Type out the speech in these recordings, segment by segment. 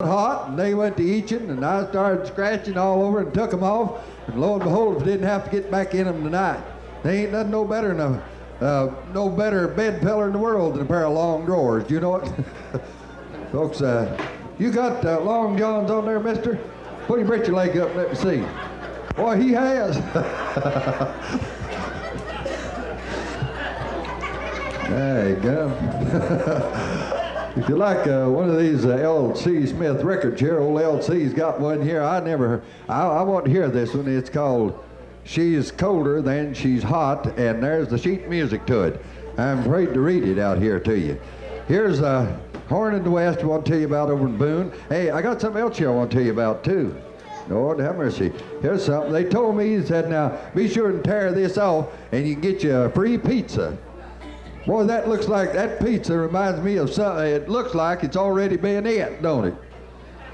hot, and they went to eating, and I started scratching all over and took them off, and lo and behold, I didn't have to get back in them tonight. They ain't nothing no better than no better bed pillow in the world than a pair of long drawers. Do you know it? Folks, you got long johns on there, mister? Put your your leg up and let me see. Boy, he has. There you go. If you like one of these L.C. Smith records here, old L.C.'s got one here. I want to hear this one. It's called She's Colder Than She's Hot, and there's the sheet music to it. I'm afraid to read it out here to you. Here's Horn in the West I want to tell you about over in Boone. Hey, I got something else here I want to tell you about, too. Lord have mercy. Here's something. They told me, he said, now, be sure and tear this off, and you can get you a free pizza. Boy, that pizza reminds me of something. It looks like it's already been eaten, don't it?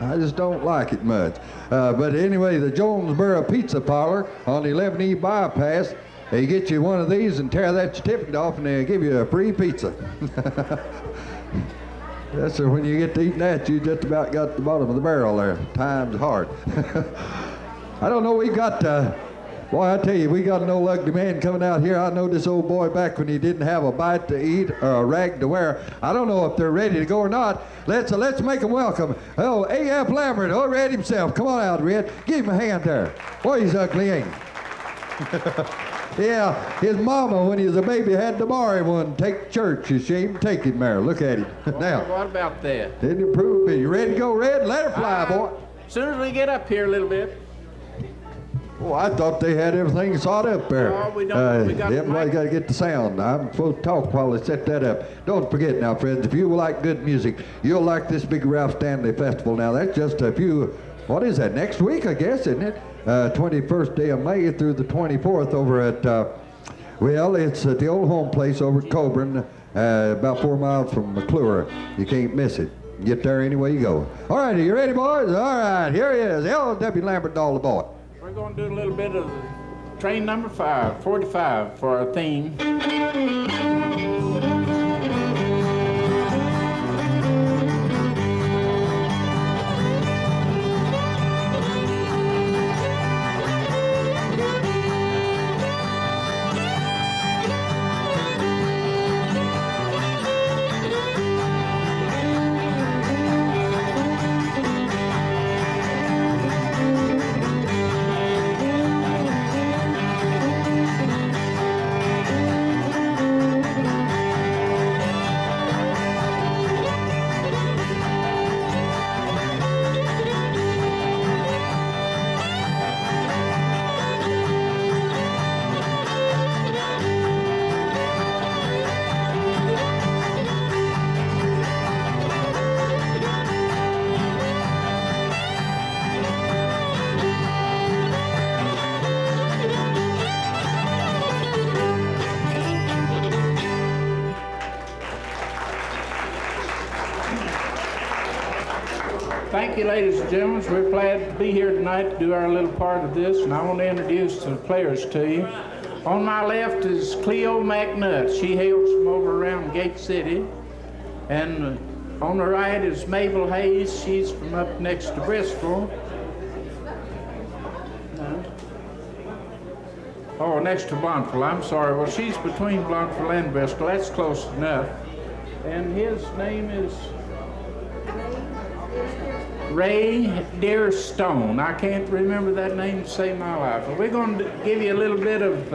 I just don't like it much. But anyway, the Jonesboro Pizza Parlor on the 11E bypass, they get you one of these and tear that certificate off, and they give you a free pizza. Yes, sir, when you get to eating that, you just about got the bottom of the barrel there. Time's hard. I don't know, we got... Boy, I tell you, we got an old ugly man coming out here. I know this old boy back when he didn't have a bite to eat or a rag to wear. I don't know if they're ready to go or not. Let's make them welcome. Oh, A.F. Lambert, Red himself. Come on out, Red. Give him a hand there. Boy, he's ugly, ain't he? Yeah, his mama, when he was a baby, had to borrow him one, take to church. She ain't take him there. Look at him. Now, what about that? Didn't improve me. You ready to go, Red? Let her fly, boy. As soon as we get up here a little bit. Oh, I thought they had everything sawed up there. Oh, we don't. Everybody got to get the sound. I'm supposed to talk while they set that up. Don't forget now, friends, if you like good music, you'll like this big Ralph Stanley Festival. Now, that's just a few, what is that, next week, I guess, isn't it? 21st day of May through the 24th over at, well, it's at the old home place over at Coburn, about 4 miles from McClure. You can't miss it. Get there any way you go. All right, are you ready, boys? All right, here he is, L.W. Lambert, all the boy. We're going to do a little bit of train number 45 for our theme. Thank you, ladies and gentlemen. We're glad to be here tonight to do our little part of this, and I want to introduce the players to you. On my left is Cleo McNutt. She hails from over around Gate City. And on the right is Mabel Hayes. She's from up next to Bristol. No. Oh, next to Bonneville. I'm sorry. Well, she's between Bonneville and Bristol. That's close enough. And his name is Ray Dearstone. I can't remember that name to save my life. But we're going to give you a little bit of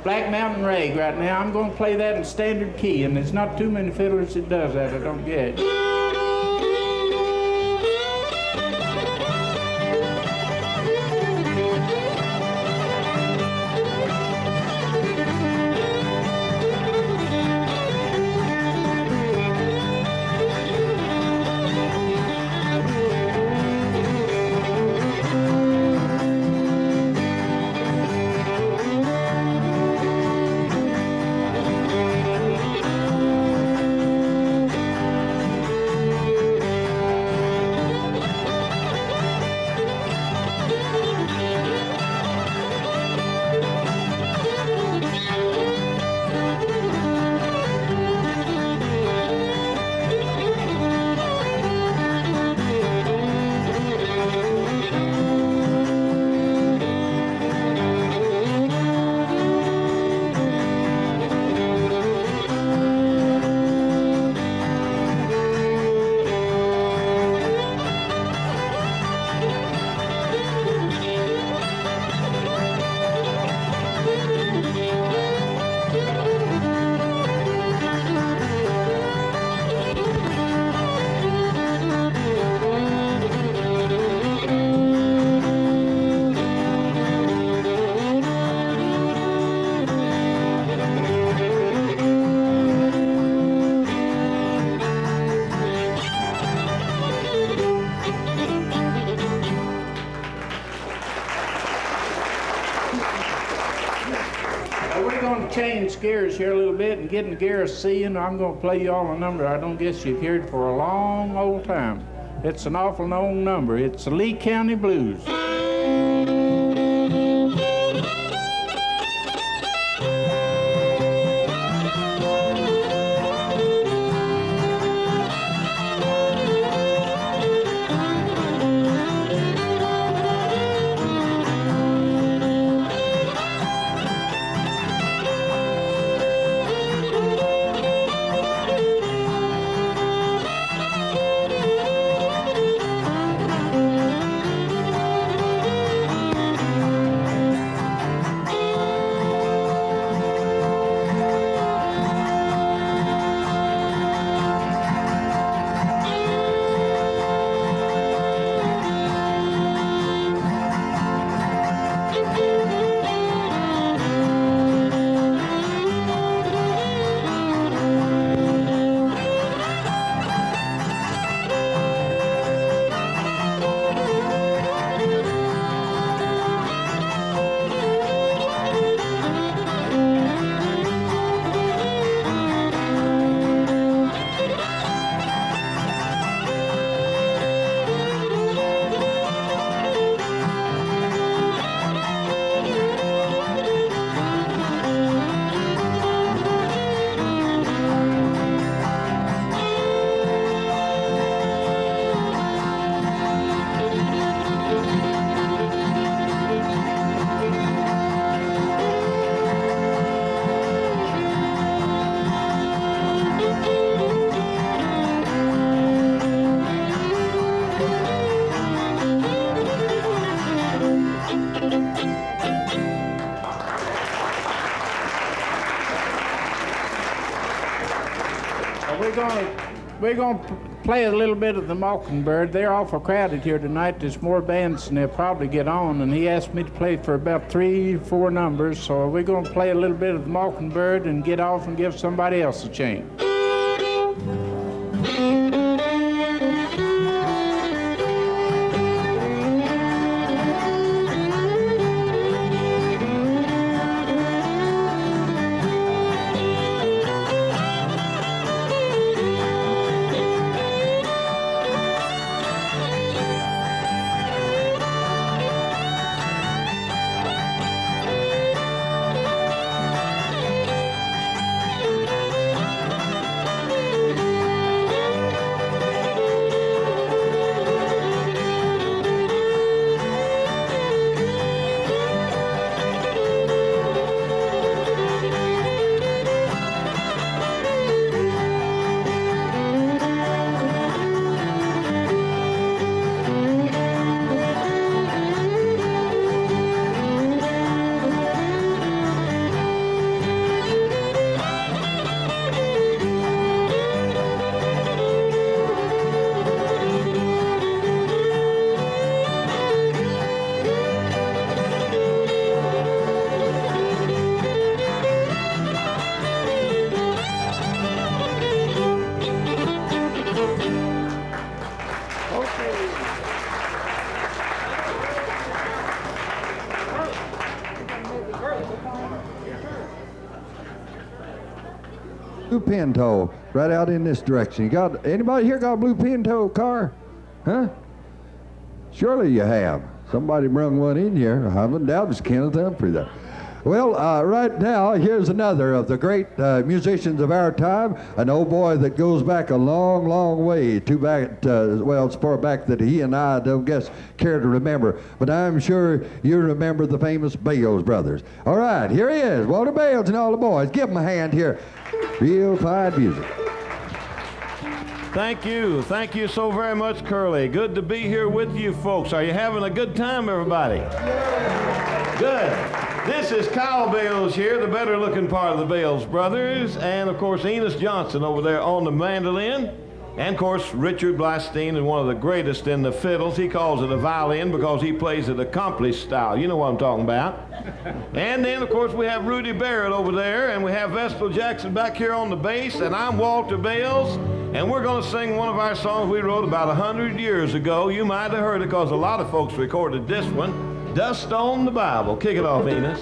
Black Mountain Rag right now. I'm going to play that in standard key, and there's not too many fiddlers that does that, I don't get. to change gears here a little bit and get in gear C, and I'm going to play you all a number I don't guess you've heard for a long old time. It's an awful known number. It's the Lee County Blues. We're going to play a little bit of the Mockingbird. They're awful crowded here tonight. There's more bands and they'll probably get on. And he asked me to play for about 3-4 numbers. So we're going to play a little bit of the Mockingbird and get off and give somebody else a chance. Blue Pinto, right out in this direction. You got anybody here got a Blue Pinto car? Huh? Surely you have. Somebody brung one in here. I haven't doubted it's Kenneth Humphrey there. Well, right now, here's another of the great musicians of our time, an old boy that goes back a long, long way, well, it's far back that he and I don't guess care to remember, but I'm sure you remember the famous Bales brothers. All right, here he is, Walter Bales and all the boys. Give him a hand here. Real fine music. Thank you. Thank you so very much, Curly. Good to be here with you folks. Are you having a good time, everybody? Good. This is Kyle Bales here, the better looking part of the Bales brothers, and of course Enos Johnson over there on the mandolin, and of course Richard Blaustein is one of the greatest in the fiddles. He calls it a violin because he plays it accomplished style. You know what I'm talking about. And then of course we have Rudy Barrett over there, and we have Vestal Jackson back here on the bass, and I'm Walter Bales, and we're going to sing one of our songs we wrote about 100 years ago. You might have heard it because a lot of folks recorded this one. Dust on the Bible. Kick it off, Enos.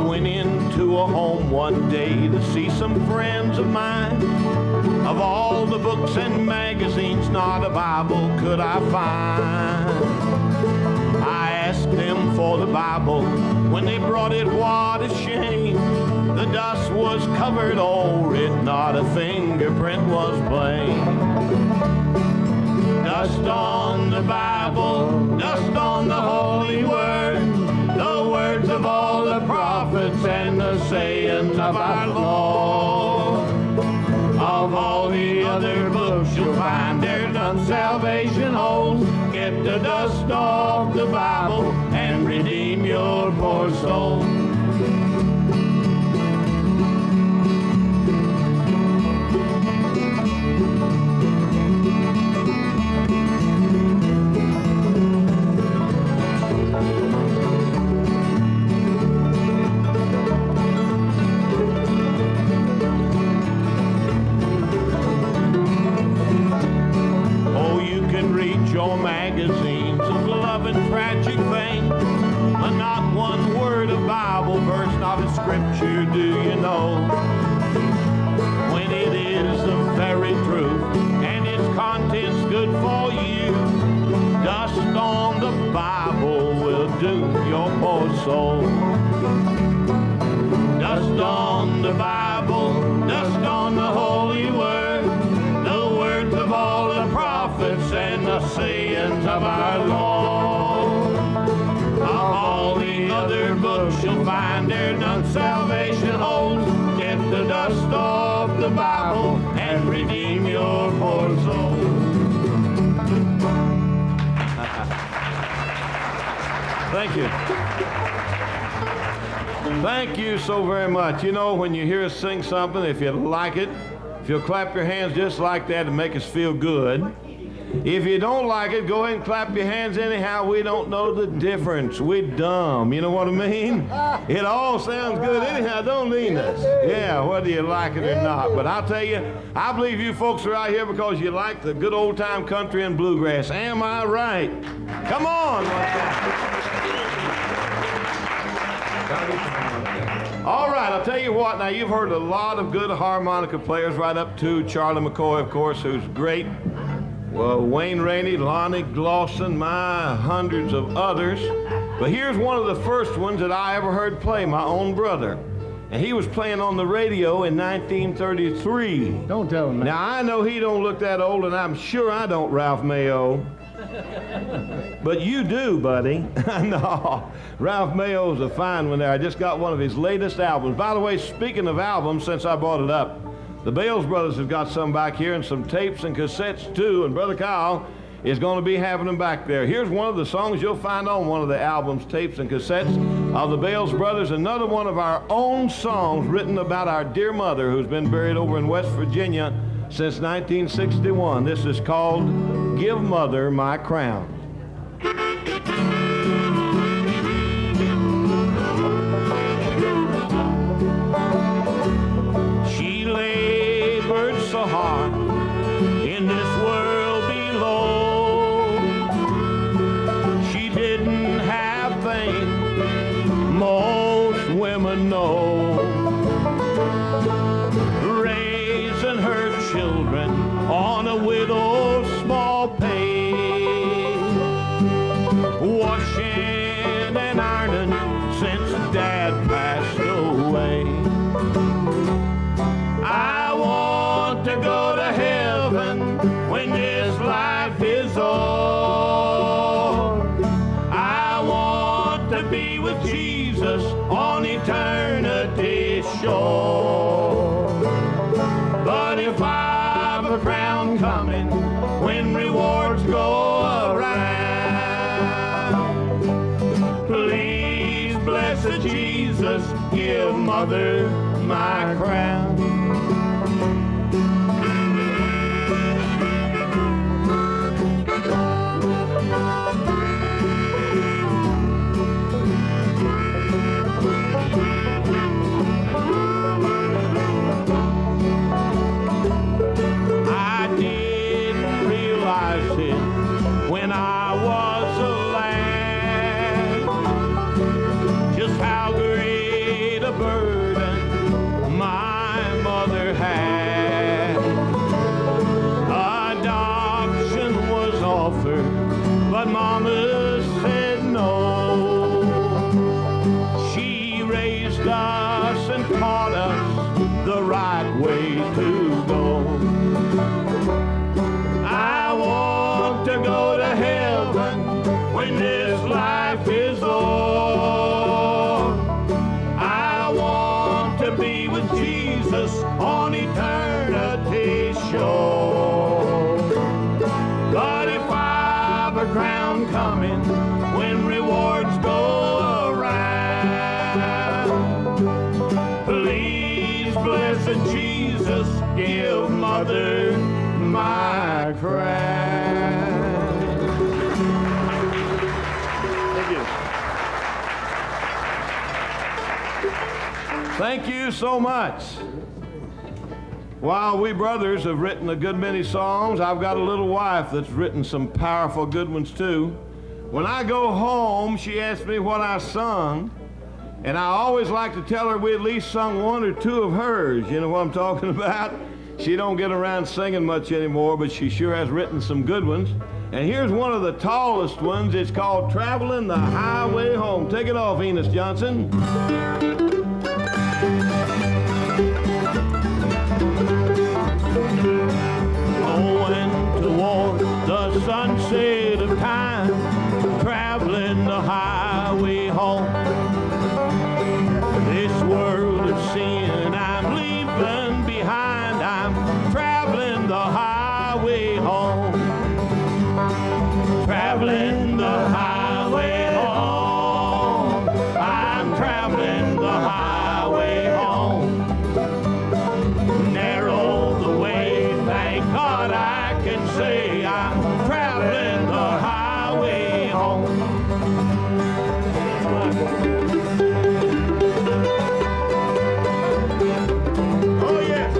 went into a home one day to see some friends of mine. Of all the books and magazines, not a Bible could I find. I asked them for the Bible. When they brought it, what a shame. The dust was covered over it, not a fingerprint was plain. Dust on the Bible, dust on the Holy Word, the words of all the prophets and the sayings of our Lord. Of all the other books you'll find there none salvation holds. Get the dust off the Bible and redeem your poor soul. Your magazines of love and tragic things, but not one word of Bible verse, not a scripture do you know. When it is the very truth and its contents good for you, dust on the Bible will doom your poor soul. Dust on the Bible, dust on the Holy Word, the words of all the prophets and the sayings of our Lord. Of all the other books you'll find there none salvation holds. Get the dust off the Bible and redeem your poor soul. Thank you. Thank you so very much. You know, when you hear us sing something, if you like it, if you'll clap your hands just like that and make us feel good. If you don't like it, go ahead and clap your hands anyhow. We don't know the difference. We're dumb. You know what I mean? It all sounds good anyhow, don't it? Yeah, whether you like it or not. But I'll tell you, I believe you folks are out here because you like the good old time country and bluegrass. Am I right? Come on. All right, I'll tell you what. Now, you've heard a lot of good harmonica players right up to Charlie McCoy, of course, who's great. Well, Wayne Rainey, Lonnie Glosson, my hundreds of others. But here's one of the first ones that I ever heard play, my own brother. And he was playing on the radio in 1933. Don't tell him that. Now, I know he don't look that old, and I'm sure I don't, Ralph Mayo. But you do, buddy. No, Ralph Mayo's a fine one there. I just got one of his latest albums. By the way, speaking of albums, since I brought it up, the Bales brothers have got some back here and some tapes and cassettes too, and Brother Kyle is going to be having them back there. Here's one of the songs you'll find on one of the albums, tapes and cassettes of the Bales brothers. Another one of our own songs written about our dear mother who's been buried over in West Virginia since 1961. This is called Give Mother My Crown. She labored so hard in this world below. She didn't have things most women know. Raising her children on a widow's small pay, washing and ironing since Dad passed away. I want to go to heaven when this life is o'er. I want to be with Jesus on eternity's shore. But if I've a crown coming when rewards go around, please, blessed Jesus, give Mother my crown. I didn't realize it when I was a lad, just how great right way to go. I want to go to heaven when this life is o'er. I want to be with Jesus on eternity's shore. But if I've a crown coming when rewards go around, please, blessed Jesus, give Mother my crown. Thank you. Thank you so much. While we brothers have written a good many songs, I've got a little wife that's written some powerful good ones too. When I go home, she asks me what I sung, and I always like to tell her we at least sung one or two of hers. You know what I'm talking about? She don't get around singing much anymore, but she sure has written some good ones. And here's one of the tallest ones. It's called Traveling the Highway Home. Take it off, Enos Johnson. Going toward the sunset of time, traveling the highway home. This world of sin I'm leaving behind, I'm traveling the highway home. Traveling the highway home, I'm traveling the highway home. Narrow the way, thank God I can say I'm traveling the highway home. Oh yes.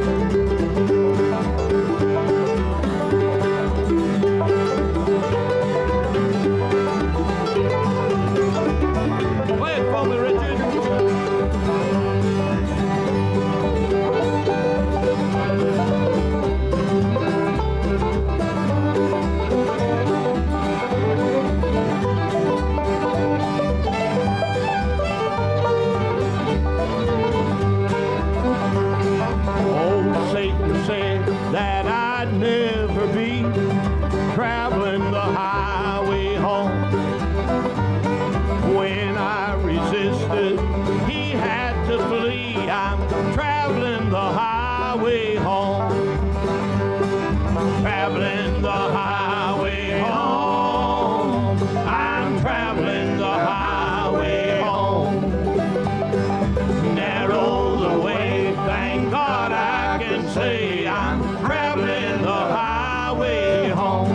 Play it for me, Richard. Old Satan said that I'd never be traveling the highway home. When I resisted, he had to flee. I'm traveling the highway home. Traveling the highway home. I'm traveling the highway home. Narrow the way, thank God I can say I'm traveling the highway home.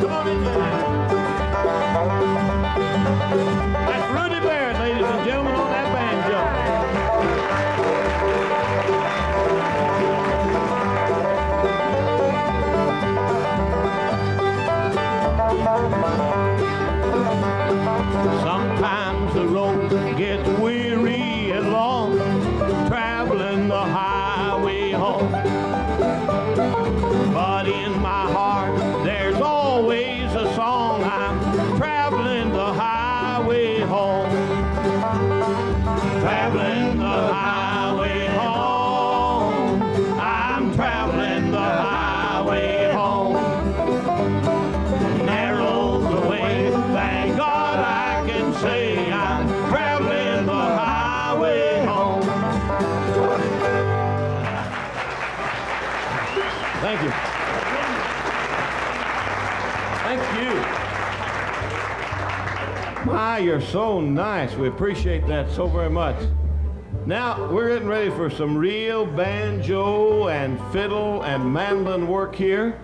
Come on in there. That's Rudy Barrett, ladies and gentlemen, on that banjo. Sometimes the road gets weary and long, traveling the highway home. But in my heart, there's always a song. I'm traveling the highway home. Traveling the highway home. I'm traveling the highway home. Narrow the way, thank God I can say I'm traveling the highway home. Thank you. Thank you. My, you're so nice. We appreciate that so very much. Now, we're getting ready for some real banjo and fiddle and mandolin work here.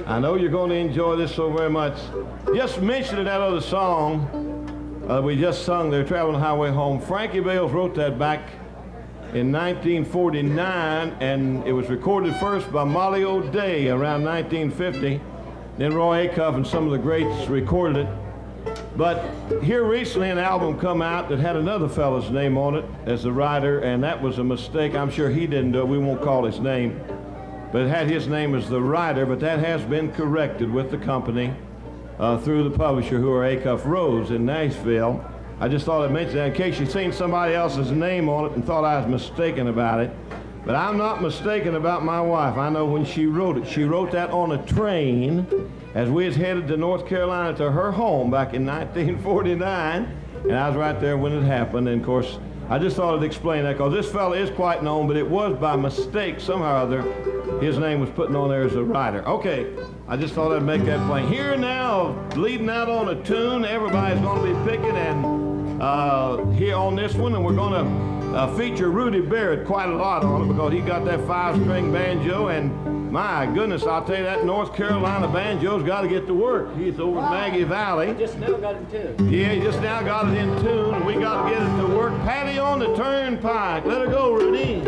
I know you're going to enjoy this so very much. Just mentioning that other song we just sung there, Traveling the Highway Home. Frankie Bales wrote that back in 1949, and it was recorded first by Molly O'Day around 1950. Then Roy Acuff and some of the greats recorded it. But here recently an album come out that had another fellow's name on it as the writer, and that was a mistake. I'm sure he didn't do it. We won't call his name. But it had his name as the writer, but that has been corrected with the company through the publisher, who are Acuff Rose in Nashville. I just thought I'd mention that in case you'd seen somebody else's name on it and thought I was mistaken about it. But I'm not mistaken about my wife. I know when she wrote it, she wrote that on a train as we was headed to North Carolina to her home back in 1949. And I was right there when it happened. And of course, I just thought I'd explain that because this fella is quite known, but it was by mistake somehow or other. His name was put on there as a writer. Okay, I just thought I'd make that plain. Here now, leading out on a tune, everybody's going to be picking and here on this one, and we're going to feature Rudy Barrett quite a lot on it because he got that 5-string banjo, and my goodness, I'll tell you, that North Carolina banjo's got to get to work. He's over at Maggie Valley. Just now got it in tune. Yeah, he just now got it in tune, and we got to get it to work. Patty on the turnpike. Let her go, Rudy.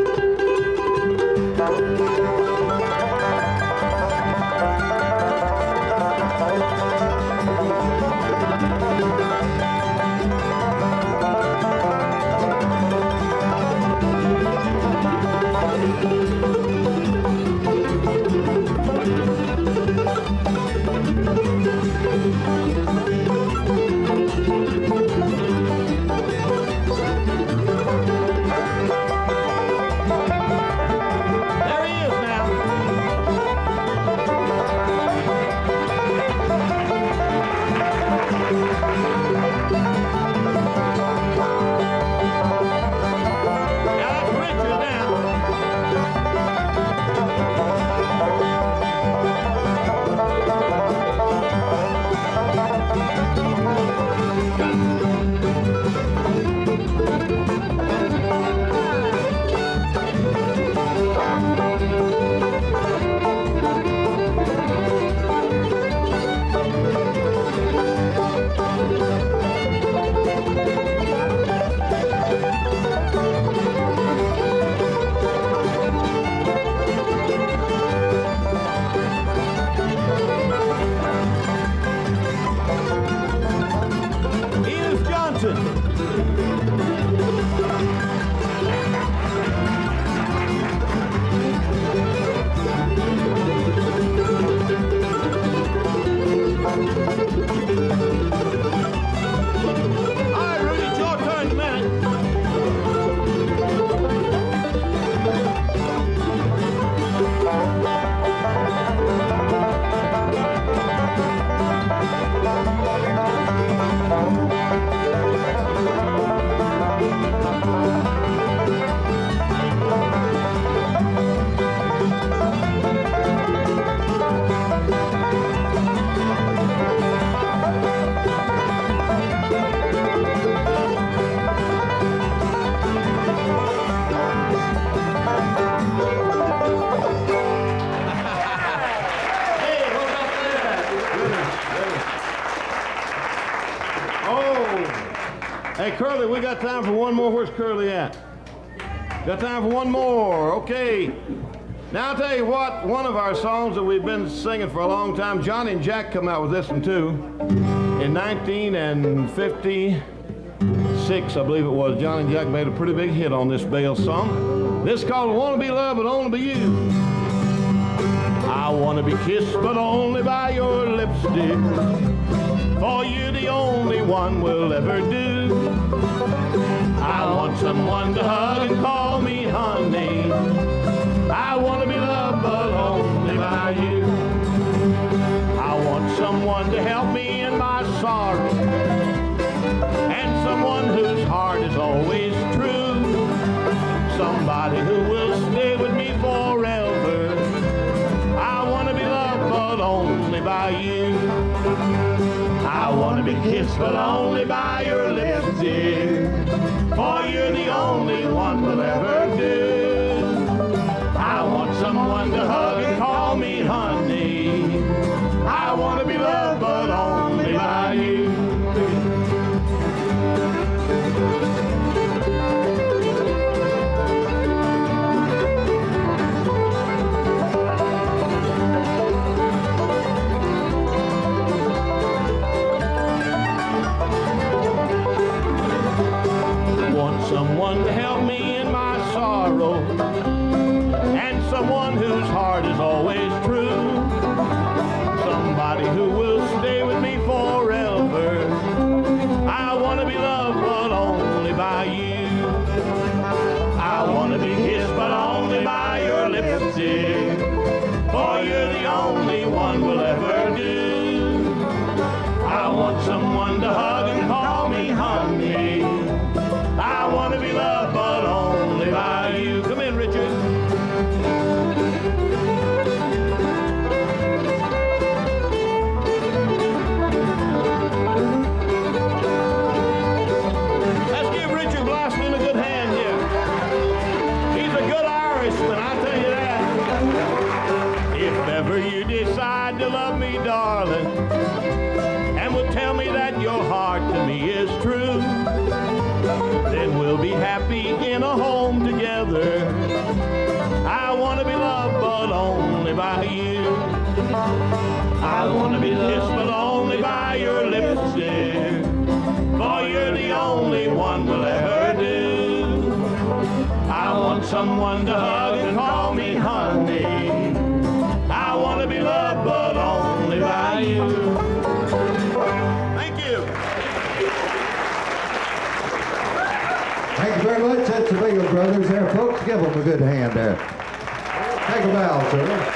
Hey, Curly, we got time for one more. Where's Curly at? Got time for one more. Okay. Now, I'll tell you what, one of our songs that we've been singing for a long time, Johnny and Jack come out with this one, too. In 1956, I believe it was, Johnny and Jack made a pretty big hit on this Bale song. This is called Wanna Be Loved But Only By You. I wanna be kissed but only by your lipstick, for you're the only one we'll ever do. I want someone to hug and call me honey. I want to be loved but only by you. I want someone to help me in my sorrow, and someone whose heart is always true. Somebody who will stay with me forever. I want to be loved but only by you. I want to be kissed but only by your lipstick, for you're the only one we'll ever do. I want someone to hug and call me honey. I want to be loved but only by you. Someone to help me in my sorrow, and someone whose heart is always true. Somebody who will stay with me forever. I want to be loved but only by you. I want to be kissed but only by lipstick, for you're the only one we'll ever do. I want someone to hug and call me honey. I want to be loved, but only by you. Come in, Richard. Let's give Richard Blaustein a good hand here. He's a good Irishman, I tell you that. If ever you decide to love me, darling, and will tell me that your heart to me is true, then we'll be happy in a home together. I want to be loved, but only by you. I want to be kissed, but only by your lipstick, for you're the only one we'll ever do. I want someone to hug and call me honey. I want to be loved, but only by you. Thank you. Thank you very much. That's the Beagle Brothers there, folks. Give them a good hand there. Take a bow, sir.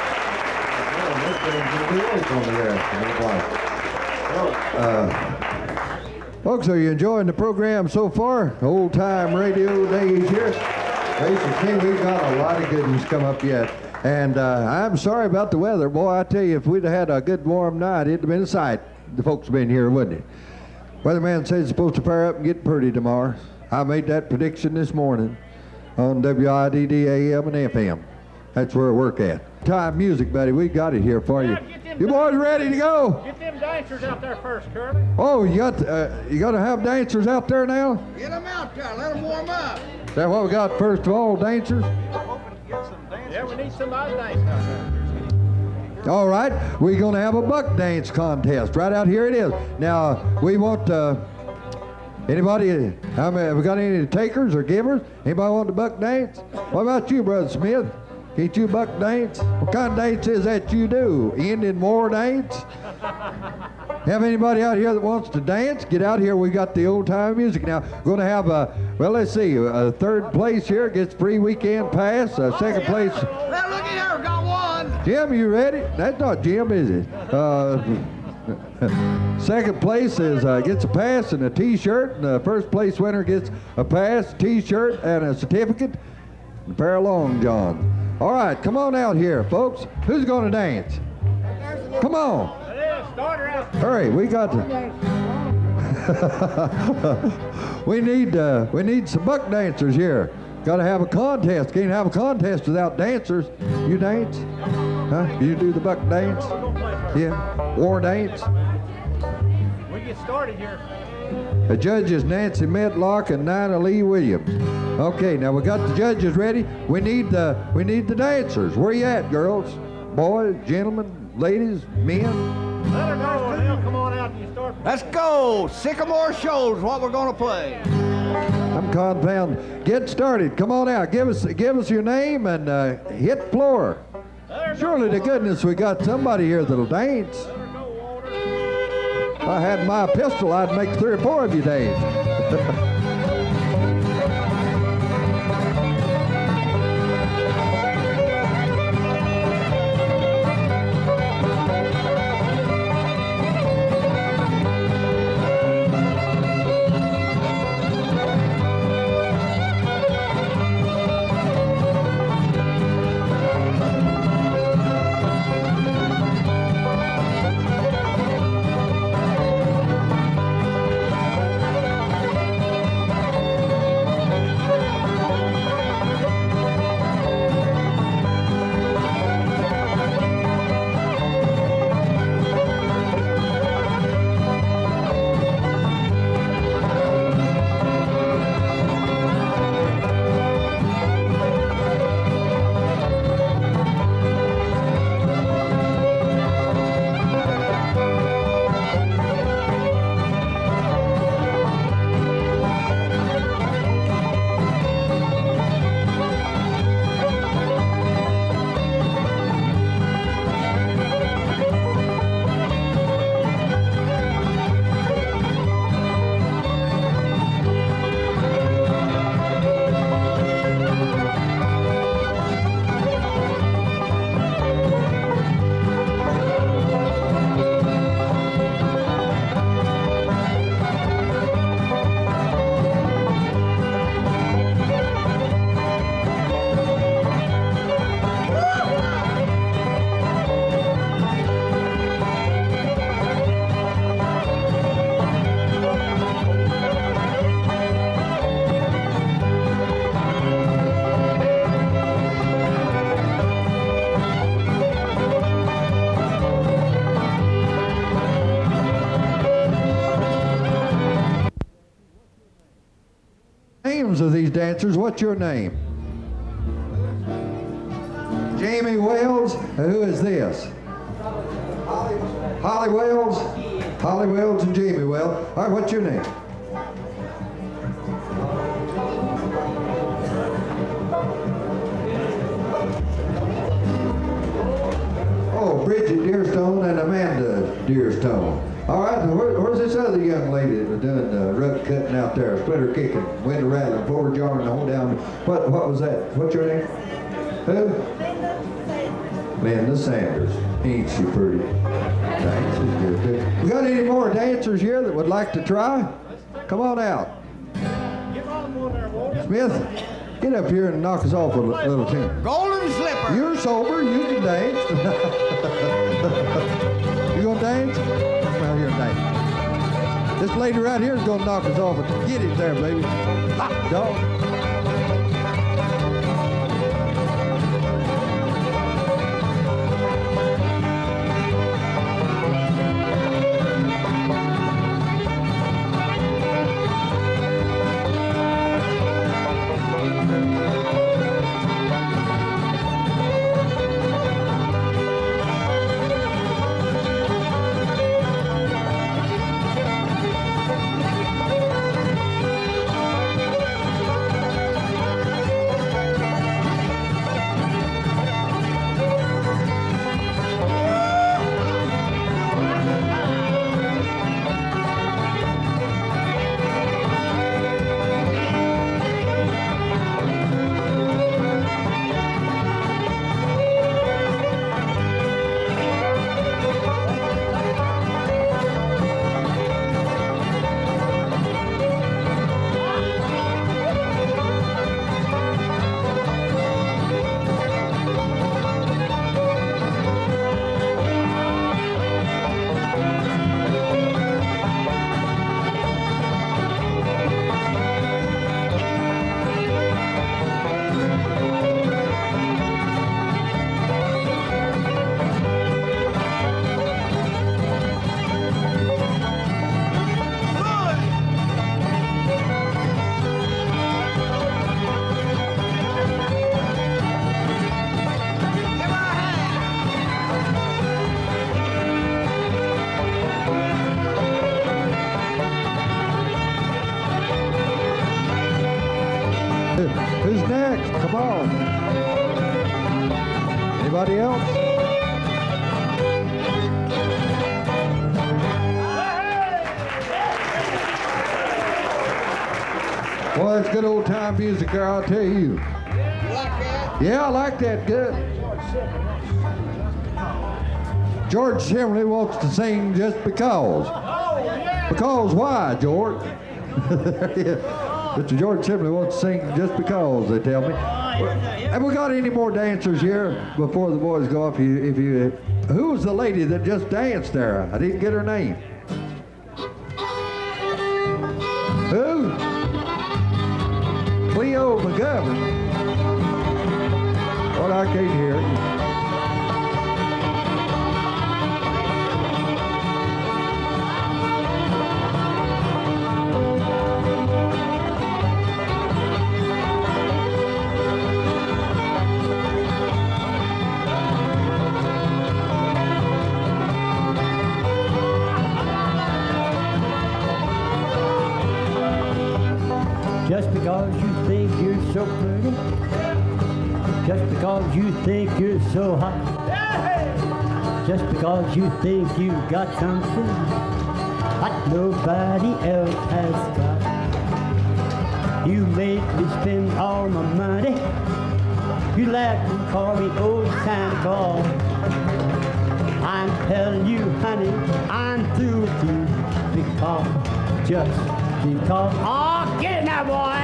Folks, are you enjoying the program so far? Old time radio days here. Basically, we've got a lot of goodies come up yet. And I'm sorry about the weather. Boy, I tell you, if we'd have had a good warm night, it'd have been a sight. The folks been here, wouldn't it? Weatherman says it's supposed to fire up and get pretty tomorrow. I made that prediction this morning on WIDD AM and FM. That's where I work at. Time music, buddy. We got it here for you. You boys ready to go? Get them dancers out there first, Curly. Oh, you got to have dancers out there now? Get them out there. Let them warm up. Is that what we got first of all, dancers? Yeah, we need somebody dancing out there. All right, we're going to have a buck dance contest. Right out here it is. Now, we want anybody, have we got any takers or givers? Anybody want the buck dance? What about you, Brother Smith? Can't you buck dance? What kind of dance is that you do? Indian war dance? Have anybody out here that wants to dance? Get out here. We got the old time music now. We're going to have well, let's see, third place here gets free weekend pass. Second place. Well, looky here, got one. Jim, you ready? That's not Jim, is it? Second place is gets a pass and a T-shirt, and the first place winner gets a pass, T-shirt, and a certificate, and a pair of long johns. All right, come on out here, folks. Who's going to dance? Come on. Start her out. Hurry, we got to. we need some buck dancers here. Got to have a contest. Can't have a contest without dancers. You dance? Huh? You do the buck dance? Yeah. War dance? We get started here. The judges Nancy Medlock and Nina Lee Williams. Okay, now we got the judges ready. We need the dancers. Where you at, girls? Boys, gentlemen, ladies, men? Let her go, and they'll come on out and you start. Let's go! Sycamore Show's what we're gonna play. I'm confounded. Get started. Come on out. Give us your name and hit floor. Surely to goodness we got somebody here that'll dance. If I had my pistol, I'd make 3 or 4 of you dance. dancers. What's your name? Jamie Wells. Who is this? Holly Wells. Holly Wells and Jamie Wells. All right, what's your name? Oh, Bridget Deerstone and Amanda Deerstone. All right, now where's this other young lady that was doing rug cutting out there, splitter kicking, window rattling, forward jarring, the whole down? What was that? What's your name? Who? Linda Sanders. Ain't she pretty? Thanks, she's good. We got any more dancers here that would like to try? Come on out. Smith, get up here and knock us off a little tune. Golden slipper. You're sober, you can dance. You gonna dance? Well, here, dance. This lady right here is gonna knock us off. Get it there, baby. Hot dog. Who's next? Come on. Anybody else? Well, it's good old time music there, I'll tell you. Yeah, I like that. Good. George Shimley wants to sing just because. Because why, George? Yeah. Mr. George Shimley wants to sing just because, they tell me. Have we got any more dancers here before the boys go off? Who was the lady that just danced there? I didn't get her name. Who? Cleo McGovern. Well, I can't hear it. Just because you think you're so pretty, just because you think you're so hot, just because you think you got something that nobody else has got. You made me spend all my money. You laughed and called me old Santa Claus. I'm telling you, honey, I'm through with you because, just because. Oh, get it now, boy!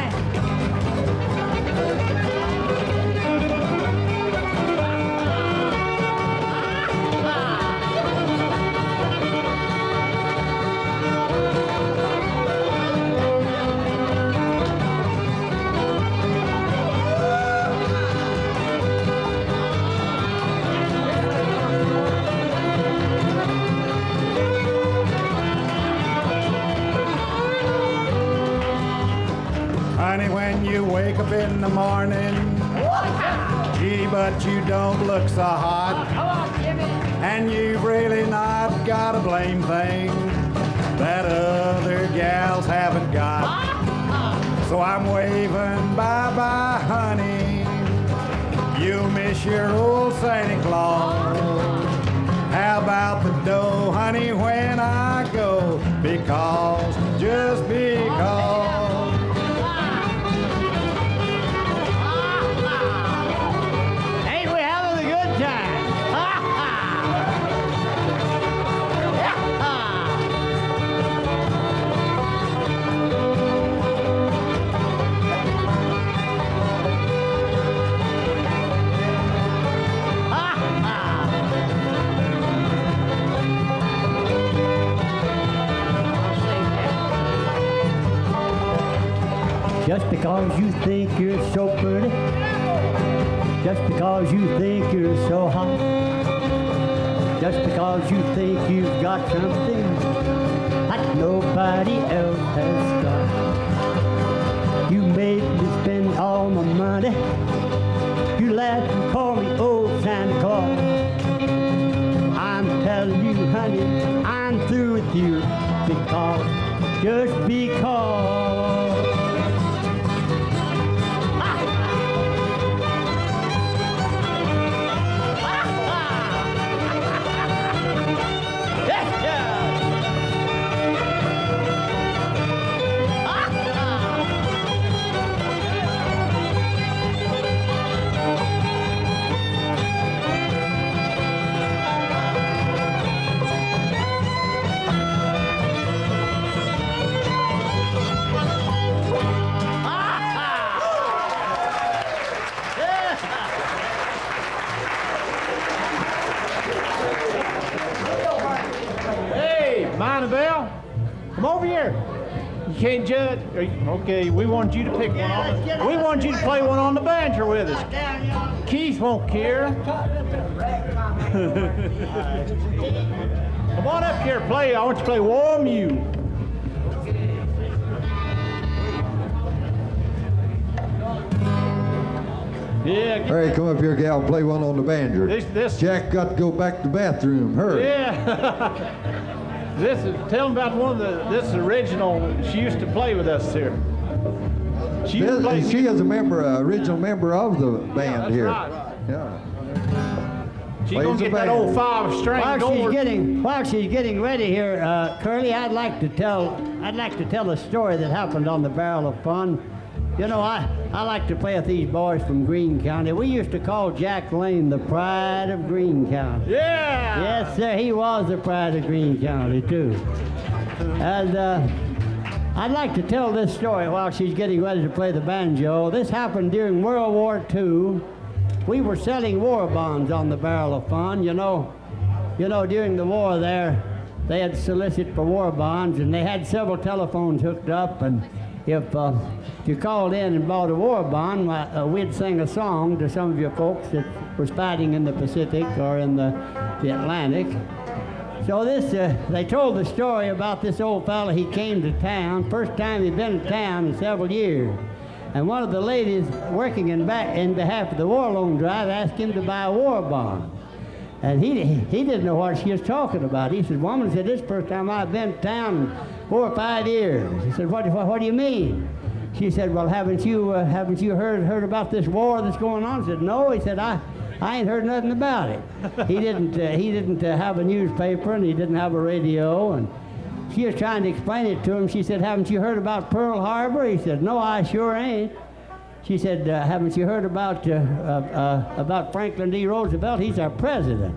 Honey, when you wake up in the morning. Gee, but you don't look so hot. And you've really not got a blame thing that other gals haven't got. So I'm waving bye-bye, honey. You'll miss your old Santa Claus. How about the dough, honey, when I go? Because, just because. Ain't we having a good time? Just because you think you're so pretty, just because you think you're so hot, just because you think you've got something that nobody else has got. You made me spend all my money. You laugh and call me old Santa Claus. I'm telling you, honey, I'm through with you because, just because. Bell, come over here. You can't judge. Okay, we wanted you to pick one on. We wanted you to play one on the banjo with us. Keith won't care. Come on up here, play. I want you to play Warm You. Yeah. Hey, come up here, gal, and play one on the banjo. This. Jack got to go back to the bathroom. Hurry. Yeah. Tell them about this original. She used to play with us here. She is a member, original member of the band that's here. Right. Yeah. She's gonna get that old 5-string. While she's getting ready here, Curly, I'd like to tell a story that happened on the Barrel of Fun. You know, I like to play with these boys from Greene County. We used to call Jack Lane the pride of Greene County. Yeah! Yes, sir, he was the pride of Greene County, too. And I'd like to tell this story while she's getting ready to play the banjo. This happened during World War II. We were selling war bonds on the Barrel of Fun. You know, during the war there, they had solicit for war bonds, and they had several telephones hooked up, and if you called in and bought a war bond, we'd sing a song to some of your folks that was fighting in the Pacific or in the Atlantic. So they told the story about this old fella. He came to town, first time he'd been to town in several years. And one of the ladies working in behalf of the war loan drive asked him to buy a war bond. And he didn't know what she was talking about. He said, "Woman," said, "this is the first time I've been to town in 4 or 5 years." He said, what do you mean?" She said, "Well, haven't you heard about this war that's going on?" He said, "No." He said, I ain't heard nothing about it." He didn't have a newspaper, and he didn't have a radio, and she was trying to explain it to him. She said, "Haven't you heard about Pearl Harbor?" He said, "No, I sure ain't." She said, "Haven't you heard about Franklin D. Roosevelt? He's our president."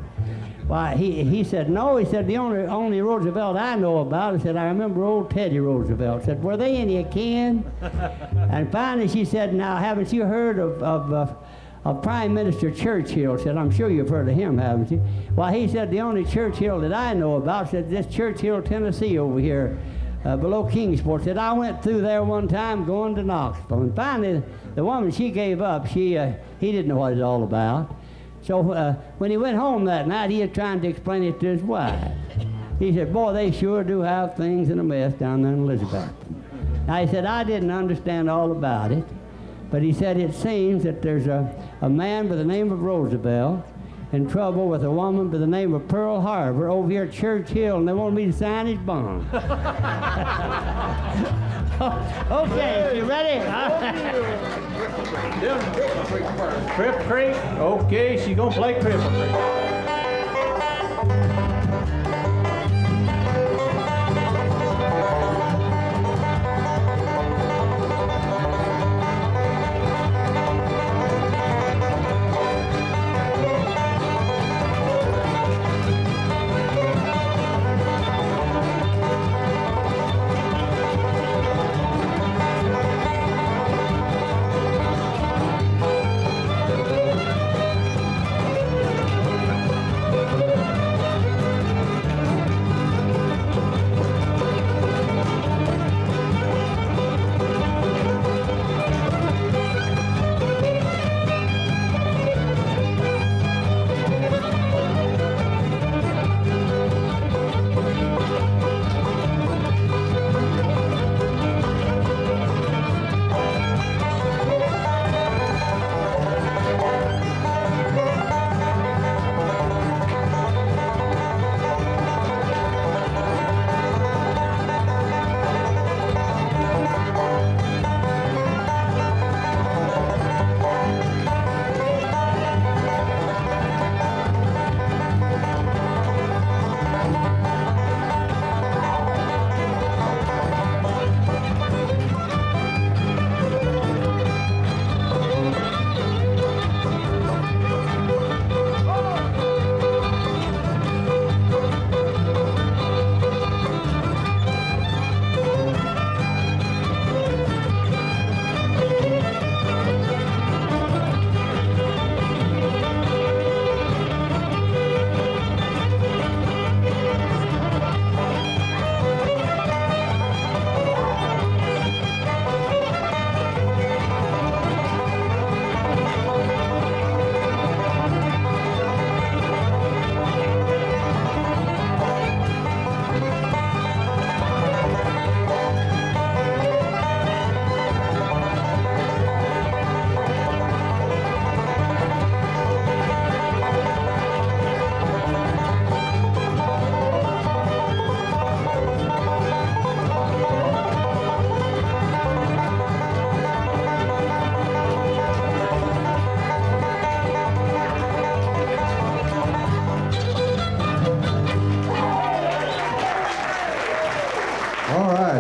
Why, he said, "No." He said, "The only Roosevelt I know about," he said, "I remember old Teddy Roosevelt." Said, "Were they any kin?" And finally she said, "Now, haven't you heard of Prime Minister Churchill?" Said, "I'm sure you've heard of him, haven't you?" Why, he said, "The only Churchill that I know about," said, "this Churchill, Tennessee over here, below Kingsport." Said, "I went through there one time going to Knoxville." And finally, the woman, she gave up. He didn't know what it was all about. So when he went home that night, he was trying to explain it to his wife. He said, "Boy, they sure do have things in a mess down there in Elizabeth." Now, he said, "I didn't understand all about it, But he said it seems that there's a man by the name of Roosevelt in trouble with a woman by the name of Pearl Harbor over here at Church Hill, and they want me to sign his bond. Okay, you ready? Cripple Creek. Okay, she's gonna play Cripple Creek.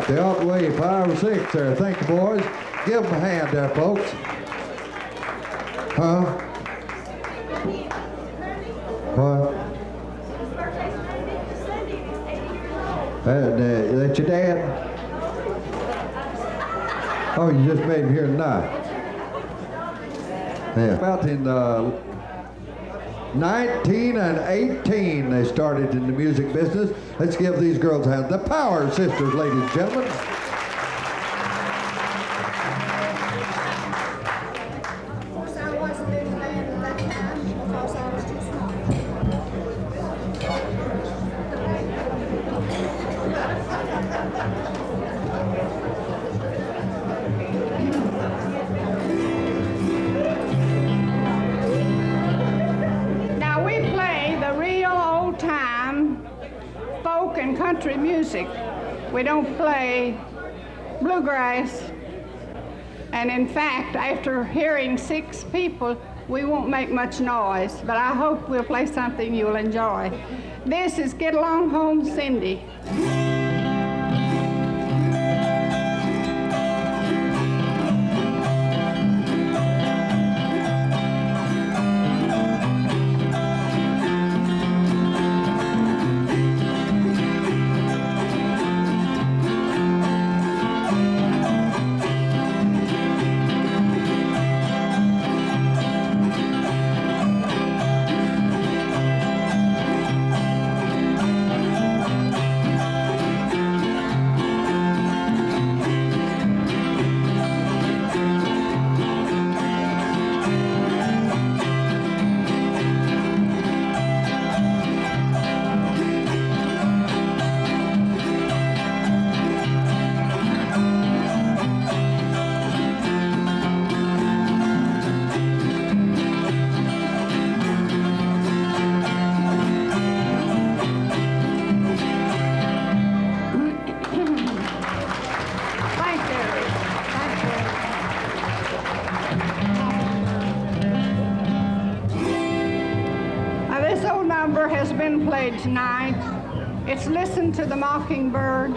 They ought to weigh 5 or 6 there. Thank you, boys. Give them a hand there, folks. Huh? What? That your dad? Oh, you just made him here tonight. Yeah. About in 19 and 18, they started in the music business. Let's give these girls a hand. The Power Sisters, ladies and gentlemen. Of course, I wasn't in the band at that time because I was too small. Now we play the real old-time folk and country music. We don't play bluegrass. And in fact, after hearing 6 people, we won't make much noise, but I hope we'll play something you'll enjoy. This is Get Along Home, Cindy. this old number has been played tonight. It's Listen to the Mockingbird.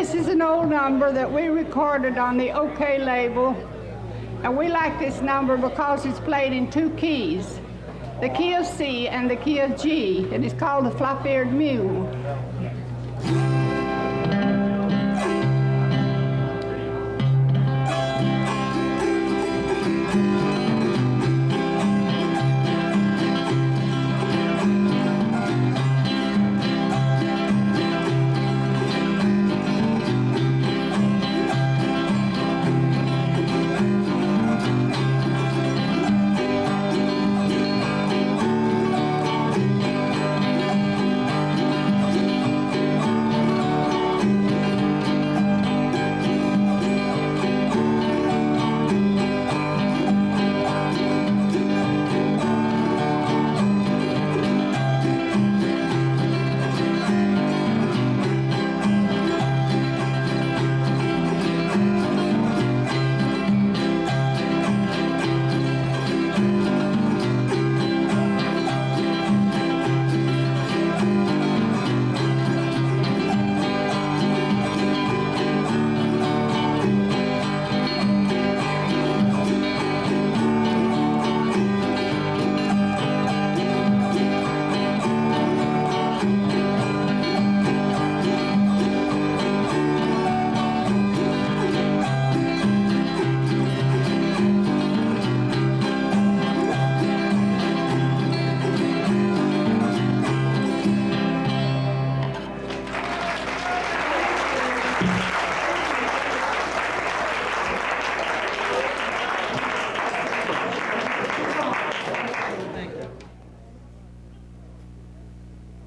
This is an old number that we recorded on the OK label, and we like this number because it's played in two keys, the key of C and the key of G. It is called the flop-eared mule.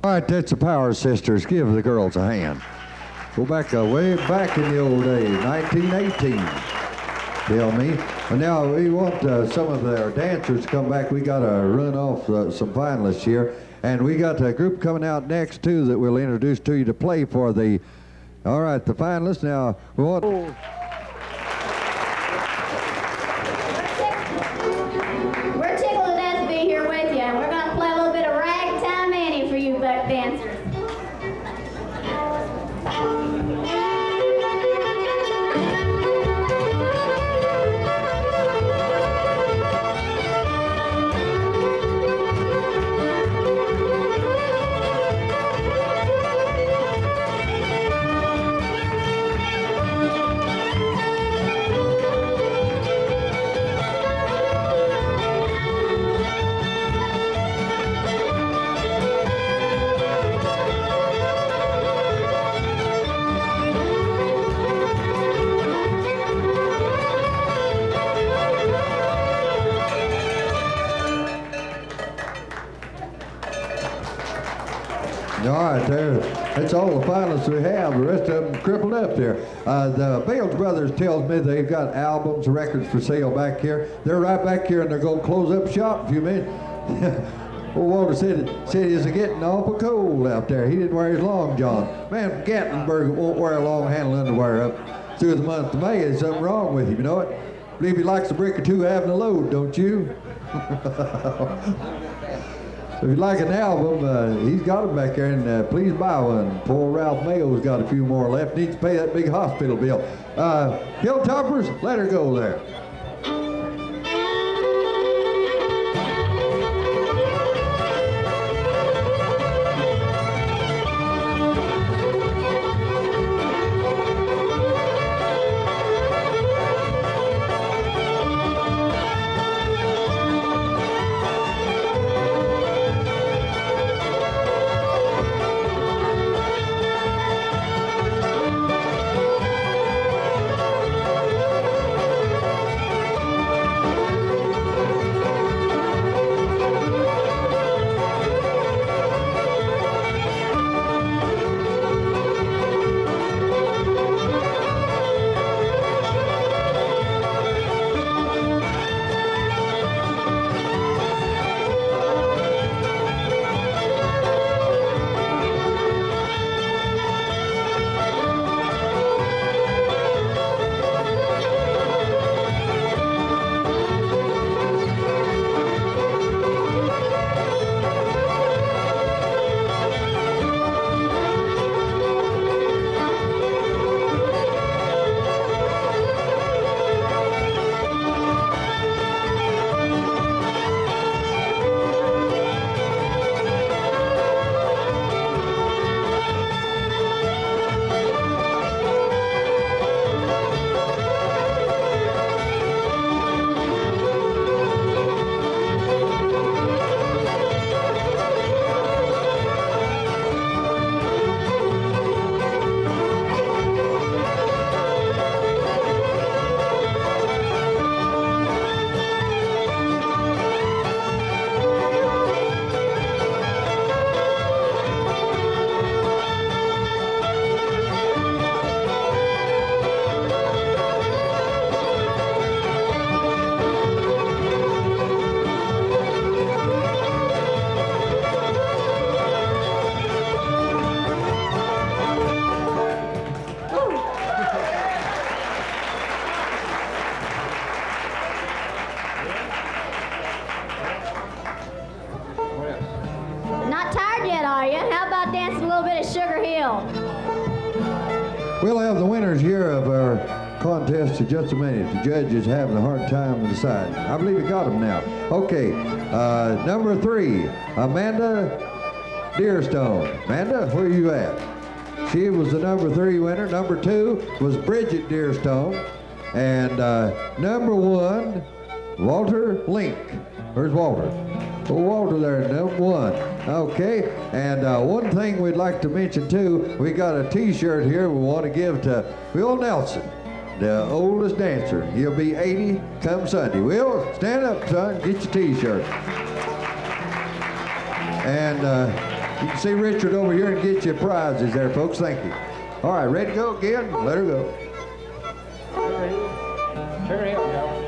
All right, that's the Power Sisters. Give the girls a hand. Go back way back in the old days, 1918. Tell me. And now we want some of our dancers to come back. We got to run off some finalists here. And we got a group coming out next, too, that we'll introduce to you to play for the, all right, the finalists. Now, we want... We're tickled to death to be here with you, and we're going to play a little bit of Ragtime Annie for you dancers. All right, there. That's all the finalists we have. The rest of them crippled up there. The Bales brothers tells me they've got albums, records for sale back here. They're right back here, and they're going to close up shop in a few minutes. Well, Walter said he's getting awful cold out there. He didn't wear his long john. Man from Gatlinburg won't wear a long handle underwear up through the month of May. There's something wrong with him, you know it? I believe he likes a brick or two having a load, don't you? So if you like an album, he's got them back there, and please buy one. Poor Ralph Mayo's got a few more left. Needs to pay that big hospital bill. Hilltoppers, let her go there. We'll have the winners here of our contest in just a minute. The judge is having a hard time deciding. I believe he got them now. Okay, number 3, Amanda Deerstone. Amanda, where are you at? She was the number 3 winner. Number 2 was Bridget Deerstone. And number 1, Walter Link. Where's Walter? Oh, Walter there, number 1. Okay, and one thing we'd like to mention too, we got a t-shirt here we want to give to Will Nelson, the oldest dancer. He'll be 80 come Sunday. Will, stand up, son, get your t-shirt. And You can see Richard over here and get your prizes there, folks. Thank you. All right, ready to go again? Let her go. Hurry up, y'all.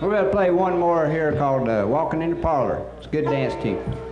We're going to play one more here called Walking in the Parlor. It's a good dance tune.